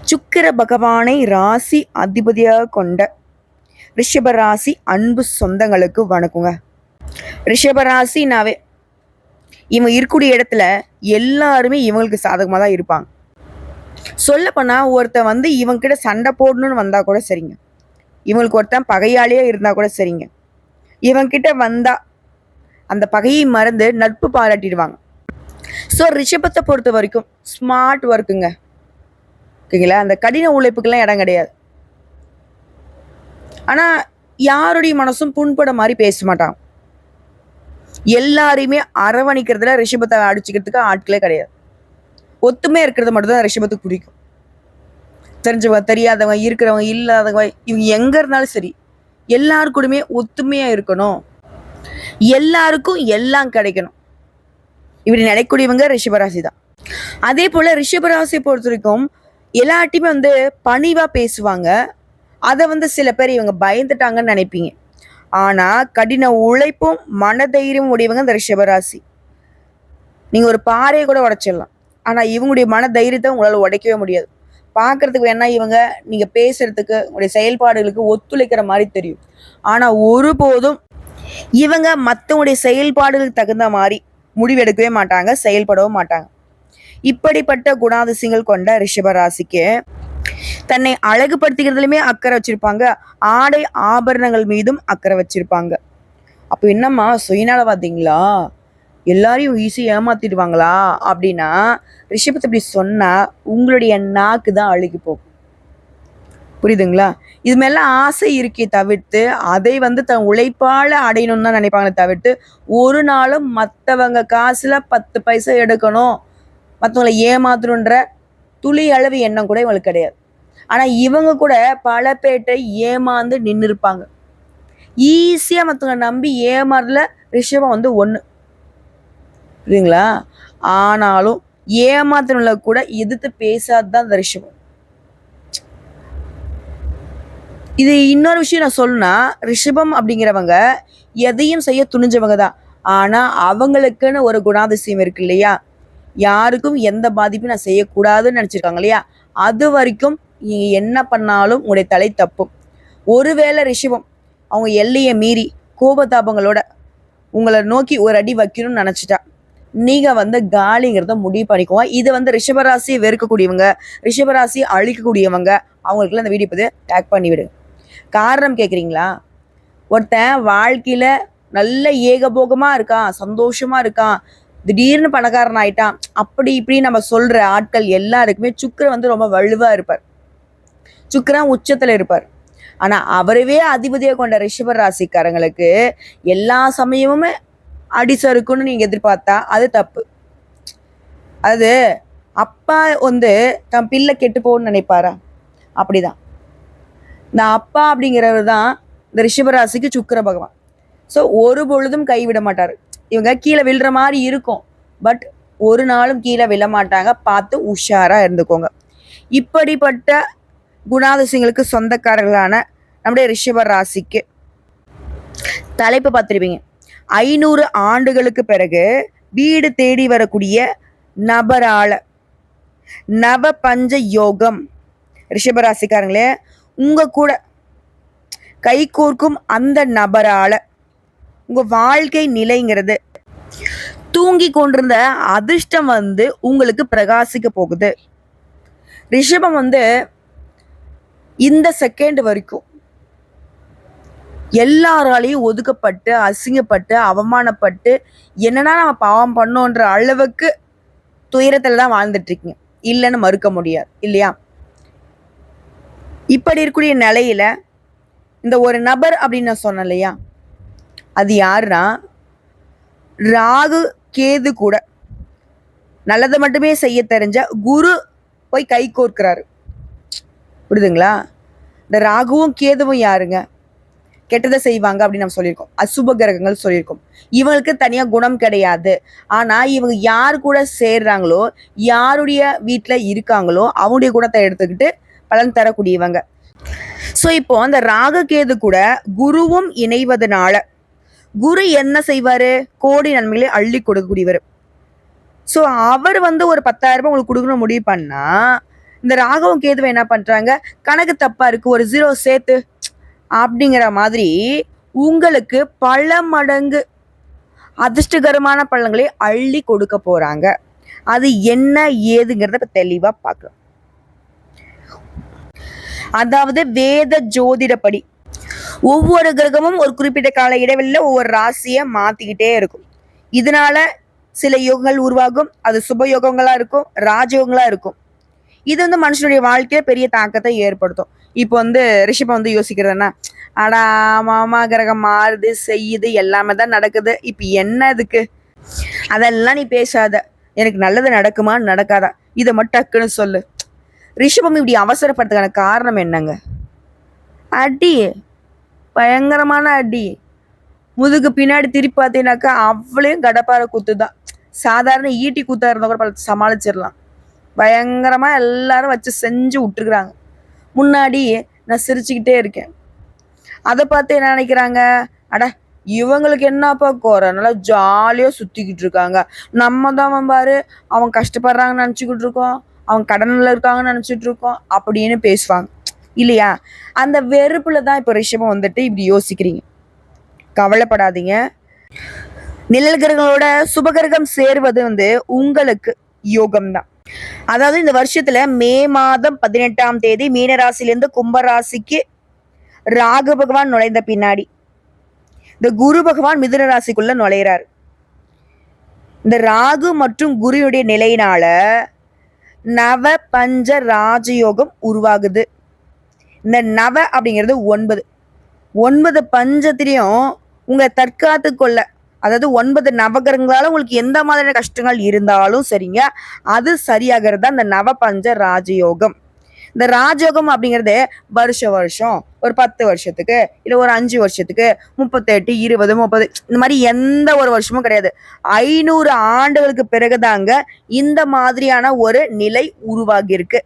சுக்கிர பகவானை ராசி அதிபதியாக கொண்ட ரிஷபராசி அன்பு சொந்தங்களுக்கு வணக்கங்க. ரிஷபராசினாவே இவங்க இருக்கக்கூடிய இடத்துல எல்லாருமே இவங்களுக்கு சாதகமாக தான் இருப்பாங்க. சொல்லப்போனா ஒருத்தன் இவங்க கிட்ட சண்டை போடணும்னு வந்தா கூட சரிங்க, இவங்களுக்கு ஒருத்தன் பகையாளியே இருந்தா கூட சரிங்க, இவங்க கிட்ட வந்தா அந்த பகையை மறந்து நட்பு பாராட்டிடுவாங்க. ஸோ ரிஷபத்தை பொறுத்த வரைக்கும் ஸ்மார்ட் ஒர்க்குங்க, ஓகேங்களா? அந்த கடின உழைப்புக்கெல்லாம் இடம் கிடையாது. ஆனால் யாருடைய மனசும் புண்பட மாதிரி பேச மாட்டாங்க. எல்லாரையுமே அரவணைக்கிறதுல ரிஷபத்தை அடிச்சுக்கிறதுக்கு ஆட்களே கிடையாது. ஒத்துமையா இருக்கிறது மட்டும்தான் ரிஷபத்துக்கு பிடிக்கும். தெரிஞ்சவங்க தெரியாதவங்க இருக்கிறவங்க இல்லாதவங்க இவங்க எங்க இருந்தாலும் சரி எல்லாருக்கூடமே ஒத்துமையா இருக்கணும், எல்லாருக்கும் எல்லாம் கிடைக்கணும், இப்படி நினைக்கக்கூடியவங்க ரிஷபராசி தான். அதே போல ரிஷபராசியை பொறுத்த வரைக்கும் எல்லாட்டையுமே பணிவா பேசுவாங்க. அதை சில பேர் இவங்க பயந்துட்டாங்கன்னு நினைப்பீங்க. ஆனா கடின உழைப்பும் மனதைரியம் உடையவங்க இந்த ரிஷபராசி. நீங்க ஒரு பாறையை கூட உடைச்சிடலாம், ஆனா இவங்களுடைய மன தைரியத்தை உங்களால உடைக்கவே முடியாது. பார்க்கறதுக்கு வேணா இவங்க நீங்க பேசுறதுக்கு உங்களுடைய செயல்பாடுகளுக்கு ஒத்துழைக்கிற மாதிரி தெரியும். ஆனா ஒருபோதும் இவங்க மற்றவங்களுடைய செயல்பாடுகளுக்கு தகுந்த மாதிரி முடிவெடுக்கவே மாட்டாங்க, செயல்படவும் மாட்டாங்க. இப்படிப்பட்ட குணாதிசயங்கள் கொண்ட ரிஷபராசிக்கு தன்னை அழகுபடுத்திக்கிறதுலையுமே அக்கறை வச்சிருப்பாங்க, ஆடை ஆபரணங்கள் மீதும் அக்கறை வச்சிருப்பாங்க. அப்போ என்னம்மா சுயநலவாதீங்களா, எல்லாரையும் ஈஸியாக ஏமாத்திடுவாங்களா அப்படின்னா ரிஷபத்தை இப்படி சொன்னா உங்களுடைய நாக்கு தான் அழுகி போகும். புரியுதுங்களா? இது மேல ஆசை இருக்கே தவிர்த்து அதை தன் உழைப்பால அடையணும்னு தான் நினைப்பாங்களே தவிர்த்து ஒரு நாளும் மற்றவங்க காசுல 10 பைசா எடுக்கணும், மற்றவங்களை ஏமாத்தணுன்ற துளி அளவு எண்ணம் கூட இவங்களுக்கு கிடையாது. ஆனா இவங்க கூட பல பேட்டை ஏமாந்து நின்று இருப்பாங்க. ஈஸியா மற்றவங்க நம்பி ஏமாறல ரிஷபம் ஒண்ணு, புரியுதுங்களா? ஆனாலும் ஏமாத்தின கூட எதிர்த்து பேசாதுதான் இந்த ரிஷபம். இது இன்னொரு விஷயம் நான் சொல்லணும்னா, ரிஷபம் அப்படிங்கிறவங்க எதையும் செய்ய துணிஞ்சவங்க தான். ஆனா அவங்களுக்குன்னு ஒரு குணாதிசயம் இருக்கு இல்லையா, யாருக்கும் எந்த பாதிப்பும் நான் செய்யக்கூடாதுன்னு நினைச்சிருக்காங்க இல்லையா, அது வரைக்கும் நீங்க என்ன பண்ணாலும் உங்களுடைய தலை தப்பும். ஒருவேளை ரிஷபம் அவங்க எல்லையை மீறி கோபதாபங்களோட உங்களை நோக்கி ஒரு அடி வைக்கணும்னு நினைச்சிட்டா நீங்க காலிங்கிறத முடிவு பண்ணிக்கோங்க. இது ரிஷபராசியை வெறுக்கக்கூடியவங்க, ரிஷபராசியை அழிக்கக்கூடியவங்க அவங்களுக்குலாம் இந்த வீடியோ பத்தி டேக் பண்ணி விடுங்க. காரணம் கேட்குறீங்களா? ஒருத்தன் வாழ்க்கையில நல்ல ஏகபோகமா இருக்கான், சந்தோஷமா இருக்கான், திடீர்னு பணக்காரன் ஆயிட்டான், அப்படி இப்படி நம்ம சொல்ற ஆட்கள் எல்லாருக்குமே சுக்கிரன் ரொம்ப வலுவா இருப்பார், சுக்கிரன் உச்சத்துல இருப்பார். ஆனா அவரவே அதிபதியா கொண்ட ரிஷப ராசிக்காரங்களுக்கு எல்லா சமயமுமே அடிசறுக்குன்னு நீங்க எதிர்பார்த்தா அது தப்பு. அது அப்பா தன் பிள்ளை கெட்டு போகணும்னு நினைப்பாரா? அப்படிதான் இந்த அப்பா அப்படிங்கிறவர் தான் இந்த ரிஷபராசிக்கு சுக்கிர பகவான். ஸோ ஒரு பொழுதும் கைவிட மாட்டாரு. இவங்க கீழே விழுற மாதிரி இருக்கும், பட் ஒரு நாளும் கீழே விழ மாட்டாங்க. பார்த்து உஷாரா இருந்துக்கோங்க. இப்படிப்பட்ட குணாதிசயங்களுக்கு சொந்தக்காரர்களான நம்முடைய ரிஷப ராசிக்கு தலைப்பு பார்த்துருப்பீங்க. 500 ஆண்டுகளுக்கு பிறகு வீடு தேடி வரக்கூடிய நபரால நவ பஞ்ச யோகம். ரிஷபராசிக்காரங்களே, உங்க கூட கை கோர்க்கும் அந்த நபரால உங்க வாழ்க்கை நிலைங்கிறது தூங்கி கொண்டிருந்த அதிர்ஷ்டம் உங்களுக்கு பிரகாசிக்க போகுது. ரிஷபம் இந்த செகண்ட் வரைக்கும் எல்லாராலையும் ஒதுக்கப்பட்டு அசிங்கப்பட்டு அவமானப்பட்டு என்னன்னா நம்ம பாவம் பண்ணோன்ற அளவுக்கு துயரத்துல தான் வாழ்ந்துட்டு இருக்கீங்க, இல்லைன்னு மறுக்க முடியாது இல்லையா? இப்படி இருக்கக்கூடிய நிலையில இந்த ஒரு நபர் அப்படின்னு நான் சொன்னேன் இல்லையா, அது யாருன்னா ராகு கேது கூட நல்லதை மட்டுமே செய்ய தெரிஞ்ச குரு போய் கை கோர்க்கிறாரு. புரியுதுங்களா? இந்த ராகுவும் கேதுவும் யாருங்க? கெட்டதை செய்வாங்க அப்படின்னு நம்ம சொல்லியிருக்கோம், அசுப கிரகங்கள் சொல்லியிருக்கோம். இவங்களுக்கு தனியா குணம் கிடையாது. ஆனா இவங்க யார் கூட சேர்றாங்களோ, யாருடைய வீட்டுல இருக்காங்களோ அவங்களுடைய குணத்தை எடுத்துக்கிட்டு பலன் தரக்கூடியவங்க. ஸோ இப்போ அந்த ராகு கேது கூட குருவும் இணைவதனால குரு என்ன செய்வாரு? கோடி நன்மைகளை அள்ளி கொடுக்கக்கூடியவர். ஸோ அவர் ஒரு 10,000 ரூபாய் உங்களுக்கு கொடுக்கணும் முடிவு பண்ணா இந்த ராகவும் கேதுவை என்ன பண்றாங்க, கணக்கு தப்பா இருக்கு, ஒரு 0 சேர்த்து அப்படிங்கிற மாதிரி உங்களுக்கு பல மடங்கு அதிர்ஷ்டகரமான பலன்களை அள்ளி கொடுக்க போறாங்க. அது என்ன ஏதுங்கிறத இப்ப தெளிவா பார்க்கலாம். அதாவது வேத ஜோதிடப்படி ஒவ்வொரு கிரகமும் ஒரு குறிப்பிட்ட கால இடைவெளியில ஒவ்வொரு ராசியை மாத்திக்கிட்டே இருக்கும். இதனால சில யோகங்கள் உருவாகும். அது சுப யோகங்களா இருக்கும், ராஜயோகங்களா இருக்கும். இது வந்து மனுஷனுடைய வாழ்க்கையில பெரிய தாக்கத்தை ஏற்படுத்தும். இப்போ வந்து ரிஷபம் வந்து யோசிக்கிறதுன்னா, அடா மாமா கிரகம் மாறுது செய்யுது எல்லாமே தான் நடக்குது, இப்ப என்ன இதுக்கு, அதெல்லாம் நீ பேசாத, எனக்கு நல்லது நடக்குமா நடக்காதா இதை மட்டும் டக்குன்னு சொல்லு. ரிஷபம் இப்படி அவசரப்படுறதுக்கான காரணம் என்னங்க? அடி, பயங்கரமான அடி. முதுகு பின்னாடி திருப்பி பார்த்தீங்கன்னாக்கா அவ்வளையும் கடப்பார குத்து தான். சாதாரண ஈட்டி குத்தா இருந்தால் கூட சமாளிச்சிடலாம். பயங்கரமா எல்லாரும் வச்சு செஞ்சு விட்டுருக்குறாங்க. முன்னாடி நான் சிரிச்சுக்கிட்டே இருக்கேன். அதை பார்த்து என்ன நினைக்கிறாங்க, அட இவங்களுக்கு என்னப்பா குறை, நல்லா ஜாலியாக சுற்றிக்கிட்டு இருக்காங்க, நம்ம தான் பாரு அவங்க கஷ்டப்படுறாங்கன்னு நினச்சிக்கிட்டு இருக்கோம், அவங்க கடனில் இருக்காங்கன்னு நினச்சிட்டு இருக்கோம் அப்படின்னு பேசுவாங்க இல்லையா? அந்த வெறுப்புல தான் இப்போ ரிஷபம் வந்துட்டு இப்படி யோசிக்கிறீங்க. கவலைப்படாதீங்க. நிழல் கிரகங்களோட சுபகிரகம் சேர்வது வந்து உங்களுக்கு யோகம்தான். அதாவது இந்த வருஷத்துல மே மாதம் 18ஆம் தேதி மீனராசிலிருந்து கும்பராசிக்கு ராகு பகவான் நுழைந்த பின்னாடி இந்த குரு பகவான் மிதுன ராசிக்குள்ள நுழையிறாரு. இந்த ராகு மற்றும் குருவுடைய நிலையினால நவ பஞ்ச ராஜயோகம் உருவாகுது. இந்த நவ அப்படிங்கிறது 9 பஞ்சத்திலையும் உங்களை தற்காத்து கொள்ள, அதாவது 9 நவகிரகங்களால உங்களுக்கு எந்த மாதிரியான கஷ்டங்கள் இருந்தாலும் சரிங்க, அது சரியாகிறது தான் இந்த நவபஞ்ச ராஜயோகம். இந்த ராஜயோகம் அப்படிங்கிறது வருஷம் ஒரு 10 வருஷத்துக்கு இல்லை ஒரு 5 வருஷத்துக்கு 38 20 30 இந்த மாதிரி எந்த ஒரு வருஷமும் கிடையாது. 500 ஆண்டுகளுக்கு பிறகுதாங்க இந்த மாதிரியான ஒரு நிலை உருவாகி இருக்கு.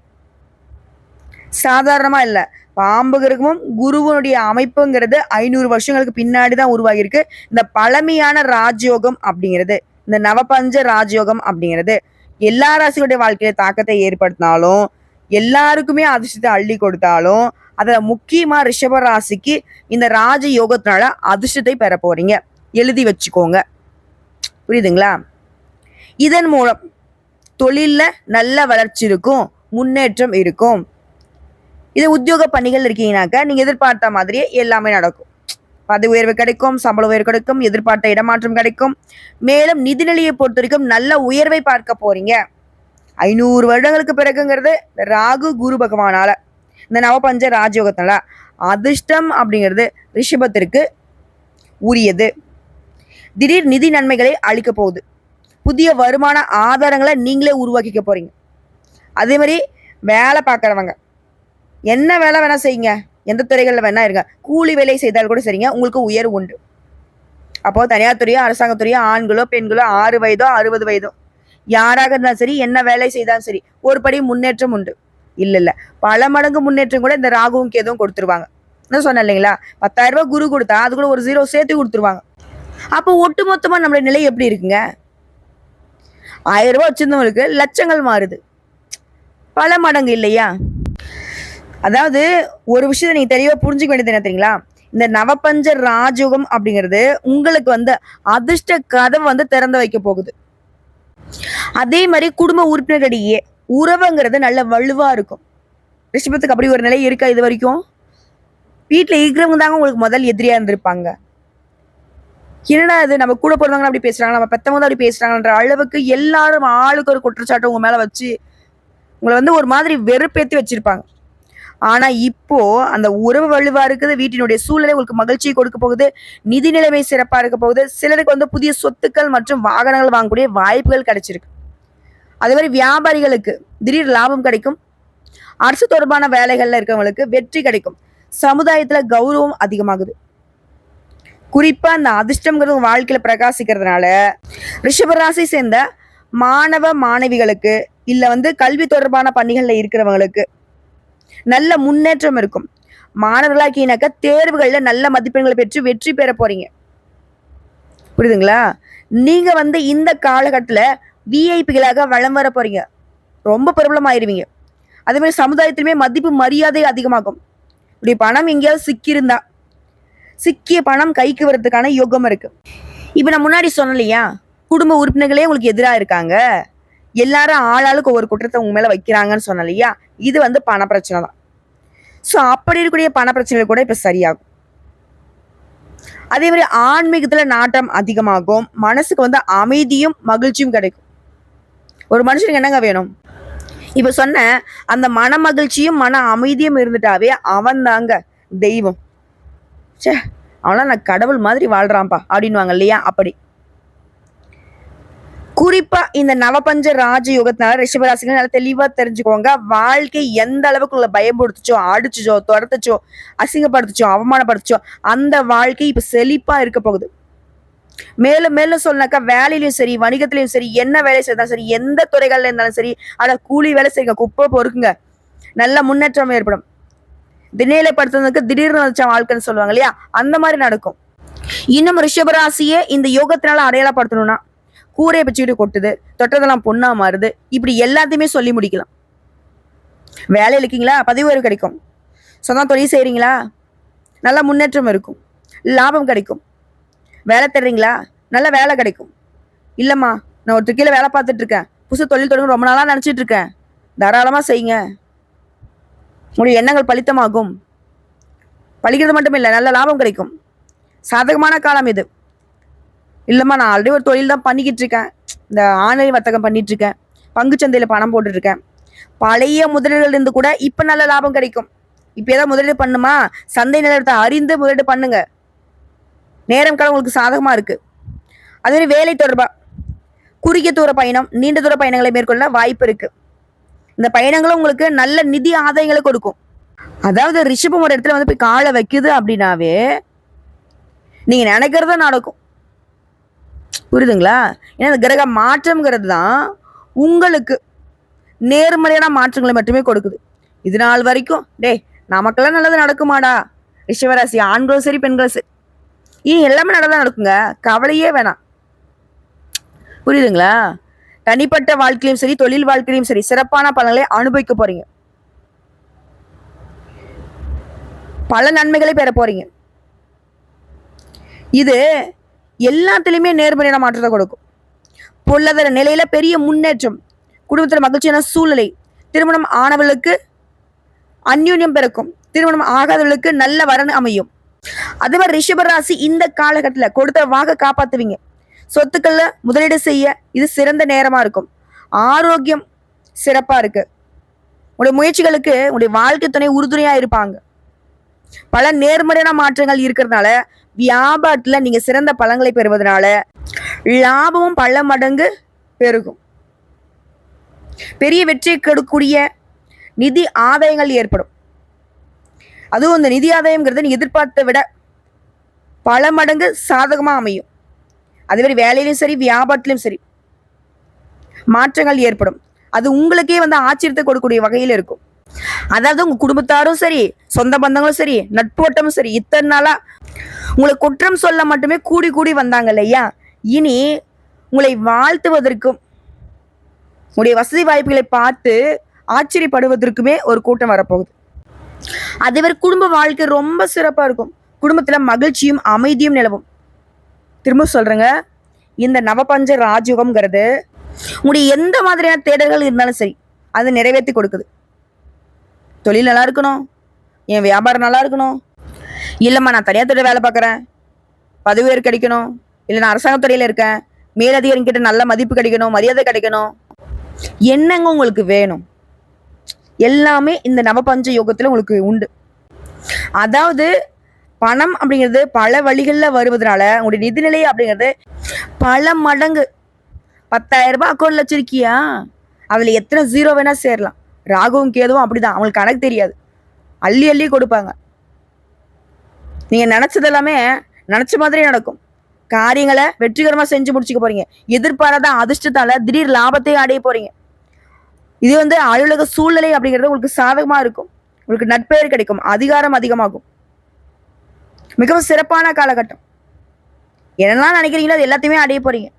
சாதாரணமா இல்லை. பாம்பு கிரகமும் குருவனுடைய அமைப்புங்கிறது 500 வருஷங்களுக்கு பின்னாடி தான் உருவாகி இருக்கு. இந்த பழமையான ராஜயோகம் அப்படிங்கிறது, இந்த நவபஞ்ச ராஜயோகம் அப்படிங்கிறது எல்லா ராசிகளுடைய வாழ்க்கையில தாக்கத்தை ஏற்படுத்தினாலும், எல்லாருக்குமே அதிர்ஷ்டத்தை அள்ளி கொடுத்தாலும், அதுல முக்கியமா ரிஷப ராசிக்கு இந்த ராஜ யோகத்தினால அதிர்ஷ்டத்தை பெற போறீங்க. எழுதி வச்சுக்கோங்க. புரியுதுங்களா? இதன் மூலம் தொழில்ல நல்ல வளர்ச்சி இருக்கும், முன்னேற்றம் இருக்கும். இது உத்தியோக பணிகள் இருக்கீங்கன்னாக்கா நீங்க எதிர்பார்த்த மாதிரியே எல்லாமே நடக்கும். பதவி உயர்வு கிடைக்கும், சம்பள உயர்வு கிடைக்கும், எதிர்பார்த்த இடமாற்றம் கிடைக்கும். மேலும் நிதிநிலையை பொறுத்த வரைக்கும் நல்ல உயர்வை பார்க்க போறீங்க. 500 வருடங்களுக்கு பிறகுங்கிறது ராகு குரு பகவானால, இந்த நவபஞ்ச ராஜயோகத்தினால அதிர்ஷ்டம் அப்படிங்கிறது ரிஷபத்திற்கு உரியது. திடீர் நிதி நன்மைகளை அளிக்க போகுது. புதிய வருமான ஆதாரங்களை நீங்களே உருவாக்கிக்க போறீங்க. அதே மாதிரி வேலை பார்க்குறவங்க என்ன வேலை வேணா செய்யுங்க, எந்த துறைகளில் வேணா இருங்க, கூலி வேலை செய்தால் கூட சரிங்க, உங்களுக்கு உயர்வு உண்டு. அப்போ தனியார் துறையோ அரசாங்கத்துறையோ ஆண்களோ பெண்களோ 6 வயதோ 60 வயதோ யாராக இருந்தாலும் சரி, என்ன வேலை செய்தாலும் சரி, ஒரு படி முன்னேற்றம் உண்டு. இல்லை பல மடங்கு முன்னேற்றம் கூட இந்த ராகுவும் கேதுவும் கொடுத்துருவாங்க. என்ன சொன்னேன் இல்லைங்களா? 10,000 ரூபாய் குரு கொடுத்தா அது கூட ஒரு 0 சேர்த்து கொடுத்துருவாங்க. அப்போ ஒட்டு மொத்தமா நம்மளுடைய நிலை எப்படி இருக்குங்க? 1000 ரூபாய் வச்சிருந்தவங்களுக்கு லட்சங்கள் மாறுது. பல மடங்கு இல்லையா? அதாவது ஒரு விஷயத்தை நீங்க தெளிவா புரிஞ்சுக்க வேண்டியது என்ன தெரியுங்களா? இந்த நவபஞ்ச ராஜயோகம் அப்படிங்கிறது உங்களுக்கு வந்து அதிர்ஷ்ட கதவை வந்து திறந்து வைக்க போகுது. அதே மாதிரி குடும்ப உறுப்பினர்களிடையே உறவுங்கிறது நல்ல வலுவா இருக்கும். ரிஷபத்துக்கு அப்படி ஒரு நிலை இருக்கா? இது வரைக்கும் வீட்டுல இருக்கிறவங்க தாங்க உங்களுக்கு முதல் எதிரியா இருந்திருப்பாங்க. என்னடா இது, நம்ம கூட பிறந்தவங்க அப்படி பேசுறாங்க, நம்ம பெத்தவங்க தான் அப்படி பேசுறாங்கன்ற அளவுக்கு எல்லாரும் ஆளுக்கு ஒரு குற்றச்சாட்டு உங்க மேல வச்சு உங்களை வந்து ஒரு மாதிரி வெறுப்பேத்தி வச்சிருப்பாங்க. ஆனா இப்போ அந்த உறவு வலுவா இருக்குது, வீட்டினுடைய சூழ்நிலை உங்களுக்கு மகிழ்ச்சியை கொடுக்க போகுது, நிதி நிலைமை சிறப்பா இருக்க போகுது. சிலருக்கு வந்து புதிய சொத்துக்கள் மற்றும் வாகனங்கள் வாங்கக்கூடிய வாய்ப்புகள் கிடைச்சிருக்கு. அதே மாதிரி வியாபாரிகளுக்கு திடீர் லாபம் கிடைக்கும். அரசு தொடர்பான வேலைகள்ல இருக்கவங்களுக்கு வெற்றி கிடைக்கும். சமுதாயத்துல கௌரவம் அதிகமாகுது. குறிப்பா அந்த அதிர்ஷ்டம்ங்கிறது வாழ்க்கையில பிரகாசிக்கிறதுனால ரிஷபராசி சேர்ந்த மாணவ மாணவிகளுக்கு இல்ல வந்து கல்வி தொடர்பான பணிகள்ல இருக்கிறவங்களுக்கு நல்ல முன்னேற்றம் இருக்கும். மாணவர்களாக்கினாக்க தேர்வுகள்ல நல்ல மதிப்பெண்களை பெற்று வெற்றி பெற போறீங்க. புரியுதுங்களா? நீங்க வந்து இந்த காலகட்டத்துல விஐபிகளாக வளம் வர போறீங்க. ரொம்ப பிரபலம் ஆயிருவீங்க. அதே மாதிரி சமுதாயத்திலுமே மதிப்பு மரியாதை அதிகமாகும். இப்படி பணம் எங்கேயாவது சிக்கியிருந்தா சிக்கிய பணம் கைக்கு வர்றதுக்கான யோகம் இருக்கு. இப்ப நான் முன்னாடி சொன்னேன் இல்லையா, குடும்ப உறுப்பினர்களே உங்களுக்கு எதிராக இருக்காங்க, எல்லாரும் ஆளாளுக்கு ஒவ்வொரு குற்றத்தை உங்க மேல வைக்கிறாங்கன்னு சொன்னேன் இல்லையா, இது பண பிரச்சனை தான். ஸோ அப்படி இருக்கக்கூடிய பண பிரச்சனைகள் கூட இப்ப சரியாகும். அதே மாதிரி ஆன்மீகத்துல நாட்டம் அதிகமாகும். மனசுக்கு அமைதியும் மகிழ்ச்சியும் கிடைக்கும். ஒரு மனுஷனுக்கு என்னங்க வேணும்? இப்ப சொன்ன அந்த மன மகிழ்ச்சியும் மன அமைதியும் இருந்துட்டாவே அவன் தாங்க தெய்வம். சே, அவனா நான் கடவுள் மாதிரி வாழ்றான்ப்பா அப்படின்வாங்க இல்லையா, அப்படி. குறிப்பா இந்த நவபஞ்ச ராஜயோகத்தினால ரிஷபராசிகள் நல்லா தெளிவா தெரிஞ்சுக்கோங்க. வாழ்க்கை எந்த அளவுக்கு உங்களை பயன்படுத்துச்சோ, அடிச்சுச்சோ, துரத்துச்சோ, அசிங்கப்படுத்துச்சோ, அவமானப்படுத்துச்சோ, அந்த வாழ்க்கை இப்ப செழிப்பா இருக்க போகுது. மேலும் மேலும் சொன்னாக்கா வேலையிலயும் சரி, வணிகத்திலயும் சரி, என்ன வேலை செய்தாலும் சரி, எந்த துறைகள்ல இருந்தாலும் சரி, ஆனா கூலி வேலை செய்யுங்க, குப்பை பொறுக்குங்க, நல்ல முன்னேற்றம் ஏற்படும். திணையிலப்படுத்துறதுக்கு திடீர்னு வச்ச வாழ்க்கைன்னு சொல்லுவாங்க இல்லையா, அந்த மாதிரி நடக்கும். இன்னும் ரிஷபராசியை இந்த யோகத்தினால அடையாளப்படுத்தணும்னா, கூரையை பிச்சுக்கிட்டு கொட்டுது, தொட்டதெல்லாம் பொண்ணா மாறுது, இப்படி எல்லாத்தையுமே சொல்லி முடிக்கலாம். வேலையில் இருக்கீங்களா, பதவி உயர்வு கிடைக்கும். சொந்த தொழில் செய்கிறீங்களா, நல்ல முன்னேற்றம் இருக்கும், லாபம் கிடைக்கும். வேலை தர்றீங்களா, நல்ல வேலை கிடைக்கும். இல்லைம்மா, நான் ஒரு கீழே வேலை பார்த்துட்டு இருக்கேன், புதுசு தொழில் தொடங்க ரொம்ப நாளாக நினச்சிட்டு இருக்கேன், தாராளமாக செய்யுங்க, உங்களுடைய எண்ணங்கள் பலித்தமாகும். பழிக்கிறது மட்டும் இல்லை, நல்ல லாபம் கிடைக்கும். சாதகமான காலம் இது. இல்லைம்மா, நான் ஆல்ரெடி ஒரு தொழில் தான் பண்ணிக்கிட்டு இருக்கேன், இந்த ஆன்லைன் வர்த்தகம் பண்ணிட்டு இருக்கேன், பங்குச்சந்தையில் பணம் போட்டுட்டு இருக்கேன், பழைய முதலீடுகள் இருந்து கூட இப்போ நல்ல லாபம் கிடைக்கும். இப்போ ஏதாவது முதலீடு பண்ணுமா, சந்தை நிலவரத்தை அறிந்து முதலீடு பண்ணுங்க, நேரம் காலம் உங்களுக்கு சாதகமாக இருக்கு. அதே மாதிரி வேலை தொடர்பா குறுகிய தூர பயணம், நீண்ட தூர பயணங்களை மேற்கொள்ள வாய்ப்பு இருக்கு. இந்த பயணங்களும் உங்களுக்கு நல்ல நிதி ஆதாயங்களை கொடுக்கும். அதாவது ரிஷபம் ஒரு இடத்துல போய் காலை வைக்குது அப்படின்னாவே நீங்க நினைக்கிறத நடக்கும். புரியுதுங்களா? ஏன்னா இந்த கிரக மாற்றம்ங்கிறது தான் உங்களுக்கு நேர்மறையான மாற்றங்களை மட்டுமே கொடுக்குது. இது நாள் வரைக்கும் நமக்கெல்லாம் நல்லது நடக்குமாடா, ரிஷபராசி ஆண்களும் சரி பெண்களும் சரி, இனி எல்லாமே நல்லதான் நடக்குங்க, கவலையே வேணாம். புரியுதுங்களா? தனிப்பட்ட வாழ்க்கையிலும் சரி, தொழில் வாழ்க்கையிலும் சரி, சிறப்பான பலன்களை அனுபவிக்க போறீங்க, பல நன்மைகளை பெற போறீங்க. இது எல்லாத்திலுமே நேர்மறையான மாற்றத்தை கொடுக்கும். பொருளாதார நிலையில பெரிய முன்னேற்றம், குடும்பத்தில் மகிழ்ச்சியான சூழ்நிலை, திருமணம் ஆனவர்களுக்கு அந்யூன்யம் பிறக்கும், திருமணம் ஆகாதவர்களுக்கு நல்ல வரன் அமையும். அதே மாதிரி ரிஷபராசி இந்த காலகட்டத்தில் கொடுத்த வாக்க காப்பாத்துவீங்க. சொத்துக்கள்ல முதலீடு செய்ய இது சிறந்த நேரமா இருக்கும். ஆரோக்கியம் சிறப்பா இருக்கு. உங்களுடைய முயற்சிகளுக்கு உங்களுடைய வாழ்க்கை துணை உறுதுணையா இருப்பாங்க. பல நேர்மறையான மாற்றங்கள் இருக்கிறதுனால வியாபாரத்துல நீங்க சிறந்த பலன்களை பெறுவதனால லாபமும் பல மடங்கு பெருகும். பெரிய வெற்றி கொடுக்கக்கூடிய நிதி ஆதாயங்கள் ஏற்படும். அதுவும் இந்த நிதி ஆதாயம்ங்கிறது நீங்க எதிர்பார்த்த விட பல மடங்கு சாதகமா அமையும். அதே மாதிரி வேலையிலும் சரி, வியாபாரத்திலும் சரி மாற்றங்கள் ஏற்படும். அது உங்களுக்கே ஆச்சரியத்தை கொடுக்கக்கூடிய வகையில் இருக்கும். அதாவது உங்க குடும்பத்தாரும் சரி, சொந்த பந்தங்களும் சரி, நட்பு வட்டமும் சரி, இத்தனை நாளா உங்களை குற்றம் சொல்ல மட்டுமே கூடி கூடி வந்தாங்க இல்லையா, இனி உங்களை வாழ்த்துவதற்கும் உங்களுடைய வசதி வாய்ப்புகளை பார்த்து ஆச்சரியப்படுவதற்குமே ஒரு கூட்டம் வரப்போகுது. அதே மாதிரி குடும்ப வாழ்க்கை ரொம்ப சிறப்பா இருக்கும். குடும்பத்துல மகிழ்ச்சியும் அமைதியும் நிலவும். திரும்ப சொல்றேங்க, இந்த நவபஞ்ச ராஜயோகம்ங்கிறது உங்களுடைய எந்த மாதிரியான தேடல்கள் இருந்தாலும் சரி அதை நிறைவேற்றி கொடுக்குது. தொழில் நல்லா இருக்கணும், என் வியாபாரம் நல்லா இருக்கணும், இல்லைம்மா நான் தனியார் துறையில் வேலை பார்க்குறேன், பதவி உயர்வு கிடைக்கணும், இல்லை நான் அரசாங்கத்துறையில் இருக்கேன், மேலதிகாரிகிட்ட நல்ல மதிப்பு கிடைக்கணும், மரியாதை கிடைக்கணும், என்னங்க உங்களுக்கு வேணும், எல்லாமே இந்த நவபஞ்ச யோகத்தில் உங்களுக்கு உண்டு. அதாவது பணம் அப்படிங்கிறது பல வழிகளில் வருவதனால உங்களுடைய நிதிநிலை அப்படிங்கிறது பல மடங்கு. 10,000 ரூபாய் அக்கௌண்ட்ல வச்சிருக்கியா, அதில் எத்தனை ஜீரோ வேணா சேரலாம். ராகுவும் கேதுவும் அப்படிதான், அவங்களுக்கு கணக்கு தெரியாது, அள்ளி அள்ளி கொடுப்பாங்க. நீங்கள் நினச்சது எல்லாமே நினச்ச மாதிரி நடக்கும். காரியங்களை வெற்றிகரமாக செஞ்சு முடிச்சுக்க போறீங்க. எதிர்பாராத அதிர்ஷ்டத்தால திடீர் லாபத்தை அடைய போறீங்க. இது அலுவலக சூழ்நிலை அப்படிங்கிறது உங்களுக்கு சாதகமாக இருக்கும். உங்களுக்கு நட்பெயர் கிடைக்கும், அதிகாரம் அதிகமாகும். மிகவும் சிறப்பான காலகட்டம். என்னெல்லாம் நினைக்கிறீங்களோ அது எல்லாத்தையுமே அடைய போறீங்க.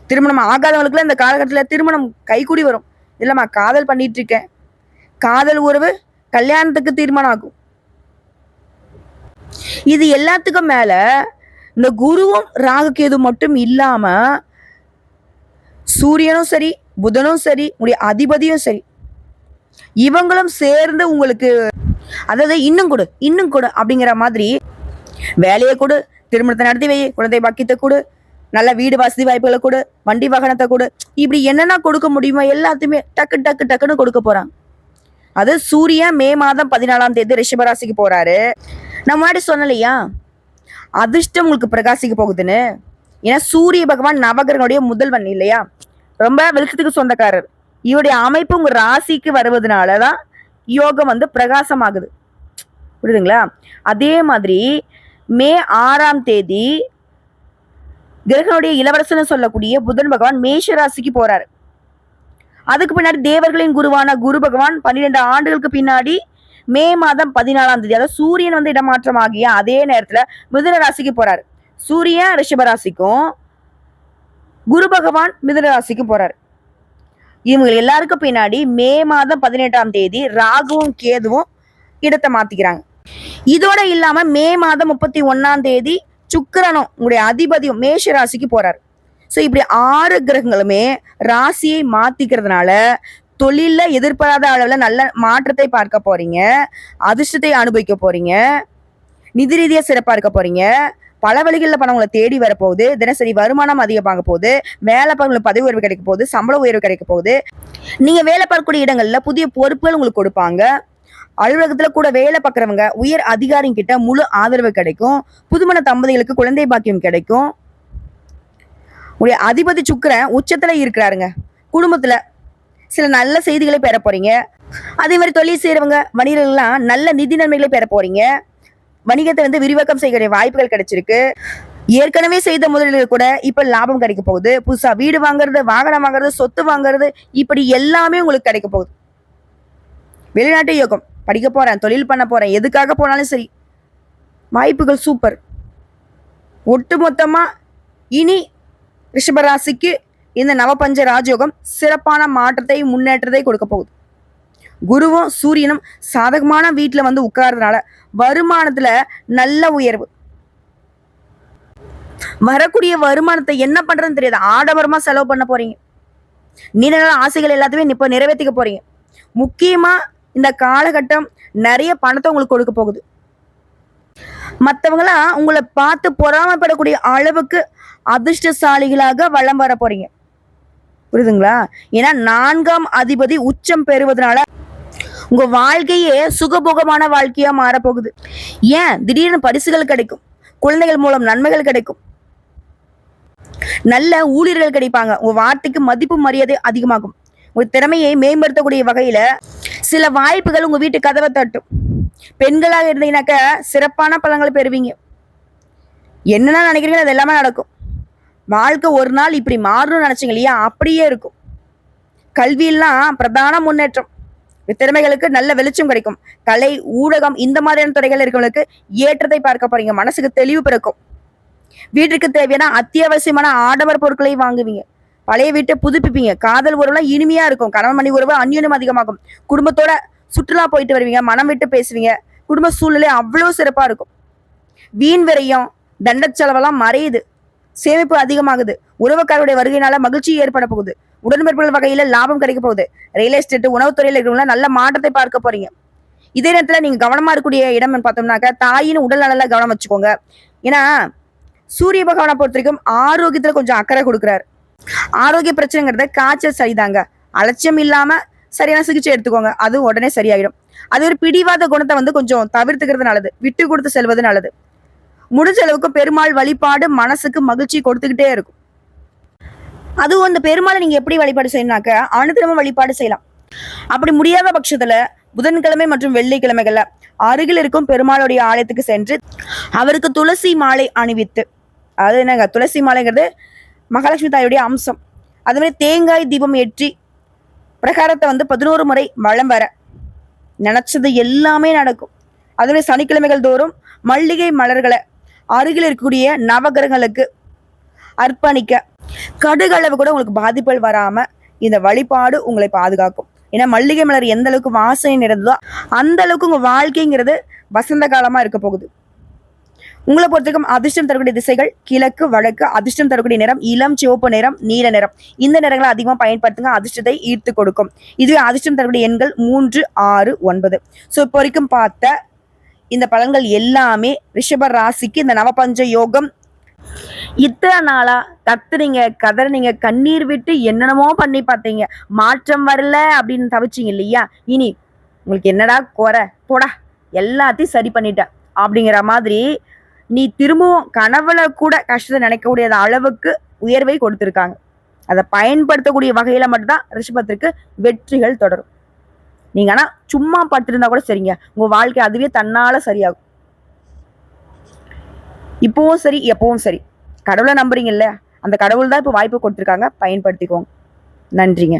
திருமணம் ஆகாதவங்களுக்குலாம் இந்த காலகட்டத்தில் திருமணம் கைகூடி வரும். இல்லைம்மா காதல் பண்ணிட்டு இருக்கேன், காதல் உறவு கல்யாணத்துக்கு தீர்மானம் ஆகும். இது எல்லாத்துக்கும் மேல இந்த குருவும் ராகுகேது மட்டும் இல்லாம சூரியனும் சரி, புதனும் சரி, உங்களுடைய அதிபதியும் சரி, இவங்களும் சேர்ந்து உங்களுக்கு, அதாவது இன்னும் கொடு அப்படிங்கிற மாதிரி வேலையை கொடு, திருமணத்தை நடத்தி வை, குழந்தை பாக்கியத்தை கொடு, நல்ல வீடு வசதி வாய்ப்புகளை கொடு, வண்டி வாகனத்தை கொடு, இப்படி என்னென்ன கொடுக்க முடியுமோ எல்லாத்தையுமே டக்குன்னு கொடுக்க போறாங்க. அது சூரியன் மே மாதம் 14ஆம் தேதி ரிஷபராசிக்கு போறாரு. நான் முன்னாடி சொன்னலையா அதிர்ஷ்டம் உங்களுக்கு பிரகாசிக்க போகுதுன்னு. ஏன்னா சூரிய பகவான் நவகிரகனுடைய முதல்வன் இல்லையா, ரொம்ப வெளிச்சத்துக்கு சொந்தக்காரர். இவருடைய அமைப்பு உங்க ராசிக்கு வருவதனாலதான் யோகம் பிரகாசமாகுது. புரியுதுங்களா? அதே மாதிரி மே 6ஆம் தேதி கிரகனுடைய இளவரசன் சொல்லக்கூடிய புதன் பகவான் மேஷ ராசிக்கு போறாரு. அதுக்கு பின்னாடி தேவர்களின் குருவான குரு பகவான் 12 ஆண்டுகளுக்கு பின்னாடி மே மாதம் 14ஆம் தேதி, அதாவது சூரியன் இடமாற்றம் ஆகிய அதே நேரத்துல மிதுன ராசிக்கு போறாரு. சூரியன் ரிஷப ராசிக்கும் குரு பகவான் மிதுன ராசிக்கும் போறாரு. இவங்க எல்லாருக்கும் பின்னாடி மே மாதம் 18ஆம் தேதி ராகுவும் கேதுவும் இடத்தை மாத்திக்கிறாங்க. இதோட இல்லாம மே மாதம் 31ஆம் தேதி சுக்கிரனும் உங்களுடைய அதிபதியும் மேஷ ராசிக்கு போறாரு. ஸோ இப்படி 6 கிரகங்களுமே ராசியை மாத்திக்கிறதுனால தொழில எதிர்பாராத அளவுல நல்ல மாற்றத்தை பார்க்க போறீங்க, அதிர்ஷ்டத்தை அனுபவிக்க போறீங்க, நிதி ரீதியா சிறப்பா இருக்க போறீங்க, பல வழிகளில் பணம் உங்களை தேடி வரப்போகுது, தினசரி வருமானம் அதிகமாக போகுது, வேலை பார்க்க பதவி உயர்வு கிடைக்க போகுது, சம்பள உயர்வு கிடைக்க போகுது, நீங்க வேலை பார்க்கக்கூடிய இடங்கள்ல புதிய பொறுப்புகள் உங்களுக்கு கொடுப்பாங்க, அலுவலகத்துல கூட வேலை பார்க்குறவங்க உயர் அதிகாரிங்க கிட்ட முழு ஆதரவு கிடைக்கும், புதுமண தம்பதிகளுக்கு குழந்தை பாக்கியம் கிடைக்கும். உடைய அதிபதி சுக்கிரன் உச்சத்துல இருக்கிறாருங்க. குடும்பத்துல சில நல்ல செய்திகளை பெற போறீங்க. அதே மாதிரி தொழில் செய்யறவங்க வணிகர்கள்லாம் நல்ல நிதி நன்மைகளை பெற போறீங்க. வணிகத்தை விரிவாக்கம் செய்கிற வாய்ப்புகள் கிடைச்சிருக்கு. ஏற்கனவே செய்த முதலீடுகள் கூட இப்ப லாபம் கிடைக்க போகுது. புதுசா வீடு வாங்குறது, வாகனம் வாங்குறது, சொத்து வாங்குறது, இப்படி எல்லாமே உங்களுக்கு கிடைக்க போகுது. வெளிநாட்டு யோகம், படிக்க போறேன், தொழில் பண்ண போறேன், எதுக்காக போனாலும் சரி, வாய்ப்புகள் சூப்பர். ஒட்டுமொத்தமா இனி ரிஷபராசிக்கு இந்த நவபஞ்ச ராஜயோகம் சிறப்பான மாற்றத்தை முன்னேற்றத்தை கொடுக்க போகுது. குருவும் சூரியனும் சாதகமான வீட்டுல உட்கார்றதுனால வருமானத்துல நல்ல உயர்வு. வரக்கூடிய வருமானத்தை என்ன பண்றதுன்னு தெரியாது, ஆடம்பரமா செலவு பண்ண போறீங்க. நீண்ட நாள் ஆசைகள் எல்லாத்தையுமே இப்ப நிறைவேற்றிக்க போறீங்க. முக்கியமா இந்த காலகட்டம் நிறைய பணத்தை உங்களுக்கு கொடுக்க போகுது. மற்றவங்களாம் உங்களை பார்த்து பொறாமைப்படக்கூடிய அளவுக்கு அதிர்ஷ்டசாலிகளாக வளம் வர போறீங்க. புரியுதுங்களா? ஏன்னா 4ஆம் அதிபதி உச்சம் பெறுவதனால உங்க வாழ்க்கையே சுகபோகமான வாழ்க்கையா மாறப்போகுது. ஏன் திடீர்னு பரிசுகள் கிடைக்கும், குழந்தைகள் மூலம் நன்மைகள் கிடைக்கும், நல்ல ஊழியர்கள் கிடைப்பாங்க, உங்க வார்த்தைக்கு மதிப்பு மரியாதை அதிகமாகும், உங்க திறமையை மேம்படுத்தக்கூடிய வகையில சில வாய்ப்புகள் உங்க வீட்டு கதவை தட்டும். பெண்களாக இருந்தீங்கன்னாக்க சிறப்பான பலன்களை பெறுவீங்க. என்னென்ன நினைக்கிறீங்களோ அது எல்லாமே நடக்கும். வாழ்க்கை ஒரு நாள் இப்படி மாறணும்னு நினைச்சீங்க இல்லையா, அப்படியே இருக்கும். கல்வியெல்லாம் பிரதான முன்னேற்றம், திறமைகளுக்கு நல்ல வெளிச்சம் கிடைக்கும். கலை, ஊடகம், இந்த மாதிரியான துறைகள் இருக்கிறவங்களுக்கு ஏற்றத்தை பார்க்க போறீங்க. மனசுக்கு தெளிவு பிறக்கும். வீட்டுக்கு தேவையான அத்தியாவசியமான ஆடம்பர பொருட்களை வாங்குவீங்க. பழைய வீட்டை புதுப்பிப்பீங்க. காதல் உறவுலாம் இனிமையா இருக்கும். கணவன் மனைவி உறவு அந்யோன்யம் அதிகமாகும். குடும்பத்தோட சுற்றுலா போயிட்டு வருவீங்க, மனம் விட்டு பேசுவீங்க. குடும்ப சூழ்நிலை அவ்வளவு சிறப்பா இருக்கும். வீண் விரையும், தண்ட செலவெல்லாம் மறையுது, சேமிப்பு அதிகமாகுது. உறவுக்காரருடைய வருகையினால மகிழ்ச்சி ஏற்பட போகுது. உடன்பிறப்புகள் வகையில லாபம் கிடைக்க போகுது. ரியல் எஸ்டேட், உணவுத்துறையில இருக்கிறவங்க நல்ல மாற்றத்தை பார்க்க போறீங்க. இதே நேரத்துல நீங்க கவனமா இருக்கக்கூடிய இடம் பார்த்தோம்னாக்க தாயின் உடல் நல கவனம் வச்சுக்கோங்க. ஏன்னா சூரிய பகவானை பொறுத்த வரைக்கும் ஆரோக்கியத்துல கொஞ்சம் அக்கறை கொடுக்குறாரு. ஆரோக்கிய பிரச்சனைங்கிறத காய்ச்சல் சரிதாங்க, அலட்சியம் இல்லாம சரியான சிகிச்சை எடுத்துக்கோங்க, அது உடனே சரியாயிடும். அது ஒரு பிடிவாத குணத்தை கொஞ்சம் தவிர்த்துக்கிறது நல்லது, விட்டு கொடுத்து செல்வது நல்லது. முடிஞ்ச அளவுக்கு பெருமாள் வழிபாடு மனசுக்கு மகிழ்ச்சி கொடுத்துக்கிட்டே இருக்கும். அதுவும் அந்த பெருமாளை நீங்க எப்படி வழிபாடு செய்யணும்னாக்க அனுதினமும் வழிபாடு செய்யலாம். அப்படி முடியாத பட்சத்துல புதன்கிழமை மற்றும் வெள்ளிக்கிழமைகள்ல அருகில் இருக்கும் பெருமாளுடைய ஆலயத்துக்கு சென்று அவருக்கு துளசி மாலை அணிவித்து, அது என்னங்க துளசி மாலைங்கிறது மகாலட்சுமி தாயுடைய அம்சம். அது மாதிரி தேங்காய் தீபம் ஏற்றி பிரகாரத்தை 11 முறை வலம் வர நினைச்சது எல்லாமே நடக்கும். அதுவே சனிக்கிழமைகள் தோறும் மல்லிகை மலர்களை அருகில் இருக்கக்கூடிய நவகிரகங்களுக்கு அர்ப்பணிக்க கடுகளவு கூட உங்களுக்கு பாதிப்புகள் வராம இந்த வழிபாடு உங்களை பாதுகாக்கும். ஏன்னா மல்லிகை மலர் எந்த அளவுக்கு வாசனை நிறைந்ததோ அந்த அளவுக்கு உங்க வாழ்க்கைங்கிறது வசந்த காலமா இருக்க போகுது. உங்களை பொறுத்தவரைக்கும் அதிர்ஷ்டம் தரக்கூடிய திசைகள் கிழக்கு, வடக்கு. அதிர்ஷ்டம் தரக்கூடிய நிறம் இளம் சிவப்பு நிறம், நீல நிறம். இந்த நிறங்களை அதிகமா பயன்படுத்துங்க, அதிர்ஷ்டத்தை ஈர்த்து கொடுக்கும். இதுவே அதிர்ஷ்டம் தரக்கூடிய எண்கள் 3, 6, 9. ஸோ இப்போ வரைக்கும் பார்த்த இந்த பலன்கள் எல்லாமே ரிஷப ராசிக்கு இந்த நவபஞ்ச யோகம். இத்தனை நாளா கத்துறீங்க, கதறினீங்க, கண்ணீர் விட்டு என்னென்னமோ பண்ணி பார்த்தீங்க, மாற்றம் வரல அப்படின்னு தவிச்சிங்க இல்லையா? இனி உங்களுக்கு என்னடா குறை, போடா எல்லாத்தையும் சரி பண்ணிட்ட அப்படிங்கிற மாதிரி நீ திரும்பவும் கனவுல கூட கஷ்டத்தை நினைக்கக்கூடிய அளவுக்கு உயர்வை கொடுத்திருக்காங்க. அதை பயன்படுத்தக்கூடிய வகையில மட்டும்தான் ரிஷபத்திற்கு வெற்றிகள் தொடரும். நீங்க ஆனா சும்மா படுத்திருந்தா கூட சரிங்க, உங்க வாழ்க்கை அதுவே தன்னால சரியாகும். இப்பவும் சரி, எப்பவும் சரி, கடவுளை நம்புறீங்கல்ல, அந்த கடவுள் தான் இப்போ வாய்ப்பு கொடுத்துருக்காங்க, பயன்படுத்திக்கோங்க. நன்றிங்க.